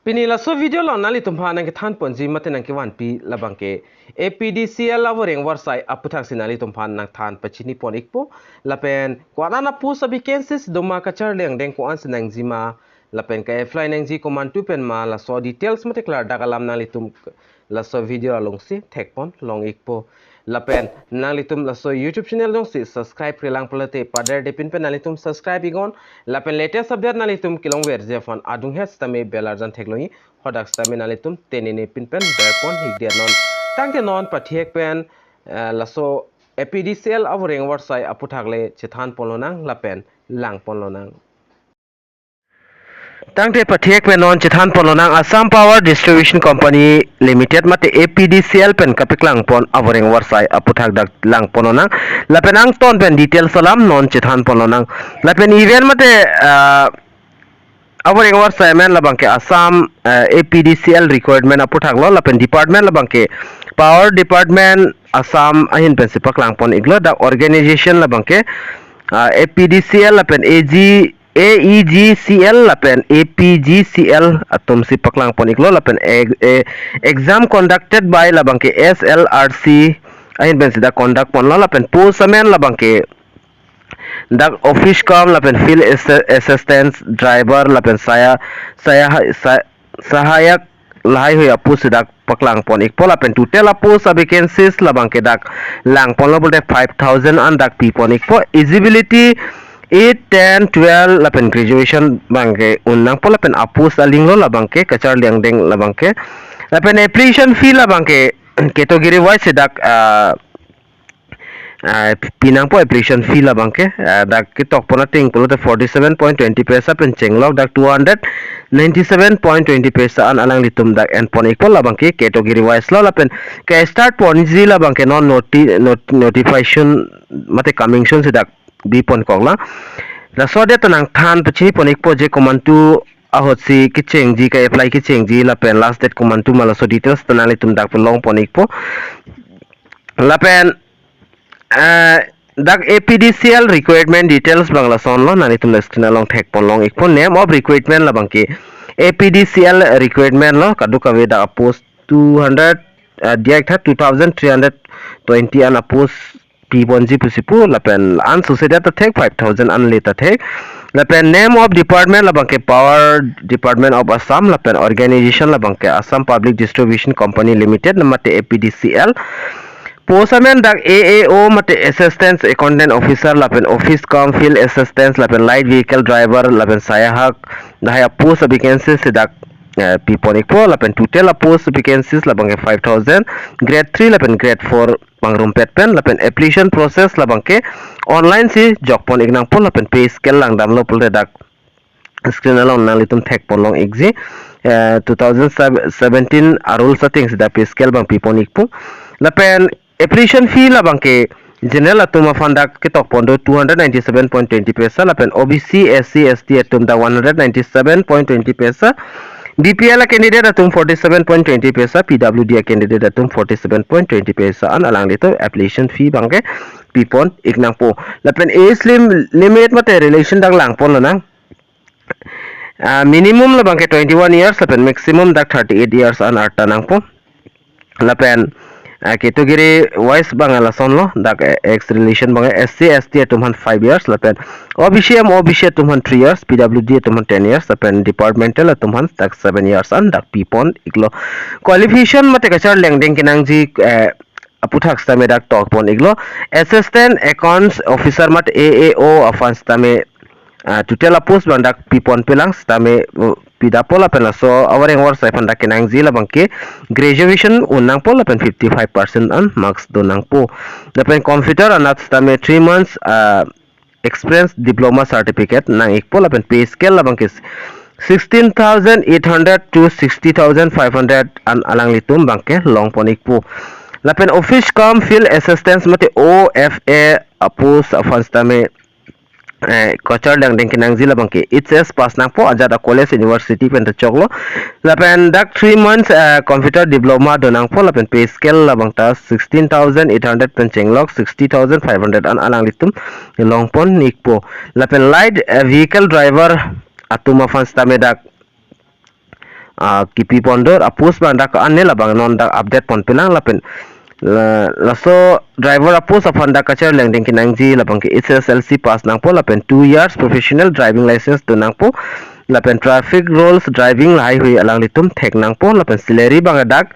Pinila so video lo nali tumha nang kithan ponji mate nang kiwan pi labang ke APDCL laboreng warsai aputhak sinali tumha nang than pachini pon ikpo lapen kwana na pu sa vacancies doma kachar leng deng ko ans nang jima lapen ka fly nang ji command tu pen ma la so details mate klar dagalam nali tum la so video long si thekpon long ikpo lapen nalitum la so YouTube channel dong si subscribe rilang pelate pada depin pen nalitum subscribe igon lapen latest update nalitum kilong wer jefon adung hes tame belarjan thekloi hodak tame nalitum tenene pin pen berpon higder non tangte non pathiek pen la so APDCL avoreng warsai aputhakle chithan polonang lapen lang polonang Tangte pathiek pen non chithan polonang Assam Power Distribution Company Limited mate APDCL pen kapiklang pon avoreng warsai aputhak dak lang polonang lapen ang ton pen detail salam non chithan polonang lapen event mate avoreng warsai men labang ke Assam APDCL requirement aputhak lo lapen department labang ke Power Department Assam ahin pen sipaklang pon iglo dak organization labang ke APDCL lapen AEGCL lapen APGCL atom si paklang pon iklo lapen exam conducted by labang ke SLRC ahin ben sida conduct pon lapen posamen labang ke dak office kam lapen field assistant driver lapen sahayak lahai hoya pusidak paklang pon ikpo lapen total post vacancies labang ke dak lang pon lo bolte 5000 an dak pi pon ikpo eligibility 8, 10, 12 lapen graduation bangke unang po lapen apus aling lo labangke kachar liang deng labangke lapen application fee labangke category wise dak pinang po application fee labangke dak kitok pona ting pulo 47.20 paisa pen chenglok dak 297.20 paisa an alang litum dak en pon ikpol labangke category wise lo lapen ke start pon ji labangke non notification mate coming soon sidak bipon kongla la sode tanang than pachi ponik po je komantu ahot si kicheng ji ka apply kicheng ji la pen last date komantu mala so details tanali tum dak long ponik po la pen dak APDCL requirement details bangla son lo nani tum lestina long thek pon long ikpo name of requirement la bangki APDCL requirement lo kaduka weda post 200 dia tha 2320 an post P1G pusipu lapen an suseda ta thek 5000 an leta thek lapen name of department labang ke Power Department of Assam lapen organization labang ke Assam Public Distribution Company Limited namate APDCL posamen dak AAO mate assistant accountant officer lapen office com field assistant lapen light vehicle driver lapen sayahak dahaya post vacancies sedak piponik po lapen total post vacancies labang ke 5000 grade 3 lapen grade 4 pangrumpet pen lapen application process labang ke online si jokpon ignang pon lapen pay scale lang dam lo pul dak screen along nang litum thek pon long exi 2017 arul settings da pay scale bang piponik po lapen application fee labang ke general atuma fandak ketok pondo 297.20 paisa lapen OBC SC ST atum da 197.20 paisa BPL candidate atum 47.20 paisa PWD candidate atum 47.20 paisa an alang dito application fee bangke pipon ignang po lapen age limit mate relation dak lang pon na minimum la bangke 21 years lapen maximum dak 38 years an artanang po lapen category wise bangala son lo dak ex relation bang SC ST atum 5 years lapen OBC atum 3 years PWD atum 10 years lapen departmental atum dak 7 years an dak pipon iglo qualification mate kachar lengdeng kinang ji aputhak stame dak tok pon iglo assistant accounts officer mat AAO afan stame total post bang dak pipon pelang stame pidapola penaso awareng war sai panda kenang zila bangke graduation unang po lapen 55% an marks donang po lapen computer anat stame 3 months experience diploma certificate nang ikpo lapen pay scale labangke 16,800 to 60,500 an alang litum bangke long ponik po lapen office com field assistance mate OFA apos afan stame kochar dang deng kinang zila bangke HS pass nang po ajada college university pen ta choklo lapen dak 3 months computer diploma donang po lapen pay scale labang ta 16,800 pen chenglok 60,500 an alang litum long pon nikpo lapen light vehicle driver atuma fans tamedak kipi pondor apus bang dak anne labang non dak update pon pilang lapen laso driver apus afanda kacar leng ding kinang ji labang ke SSLC pass nang po lapen 2 years professional driving license to nang po lapen traffic rules driving lai hui alang litum thek nang po lapen salary bang dak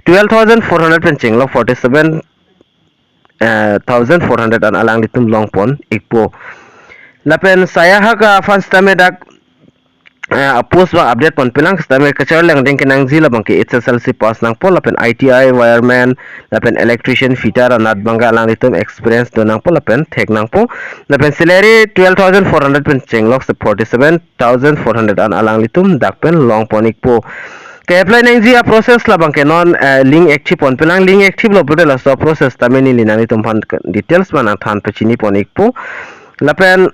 12,400 pen chinglo 47,400 an alang litum long pon ikpo lapen saya haka fans tame dak post bang update pon pilang stame kacar lang ding kinang zila bang ke SSLC pass nang po lapen ITI wireman lapen electrician fitter anat bangga lang litum experience do nang po lapen thek nang po lapen salary 12,400 pen chenglok 47,400 an alang litum dak pen long pon ikpo ke apply nang zia process la bang ke non link active pon pilang link active lo pute la so process tameni linang litum fan details mana than pechini pon ikpo lapen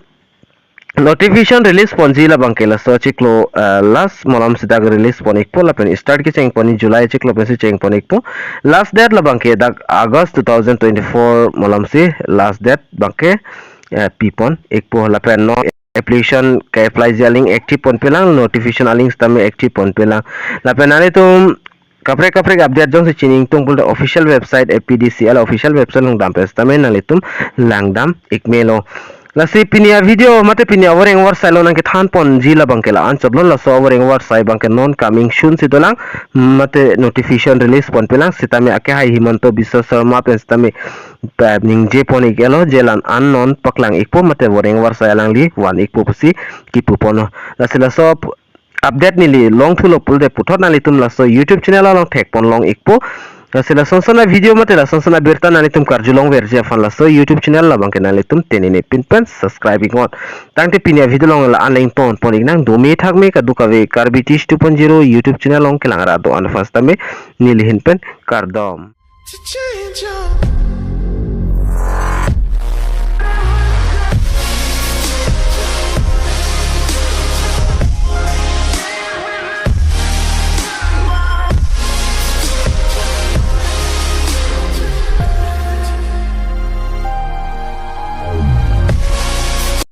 notification release pon zila bangkela so chiklo last molam sidak release pon ikpo lapen start ki cheng poni July chiklo pesi cheng pon ikpo last date la bangke dak August 2024 molam si last date bangke pipon ikpo lapen no application ke apply jaling active pon pelang notification aling stame active pon pelang lapen ani tum kapre update jong se chining tung pul official website APDCL official website long dam pes tame nalitum langdam ikmelo lasi pinia video mate pinia wareng war sai lonang ke than pon jila bangkela an chablon la so wareng war sai bangke non coming soon sidolang mate notification release pon pelang sitame ake hai himanto biswa sharma pen sitame ning je poni gelo jelan unknown paklang ikpo mate wareng war sai lang li wan ikpo pusi kipu pono lasi la so update nili long thulo pulde puthot nali tum la so YouTube channel long thek pon long ikpo sila sonsona video mate la sonsona berta nani tum karjulong versi afan la so YouTube channel la bangke nani tum tenine pinpen subscribing on tangte pinia video long la anlain pon pon ignang domi thakme ka dukawe karbitis 2.0 YouTube channel long kelang ra do an fasta me nilihin pen kardom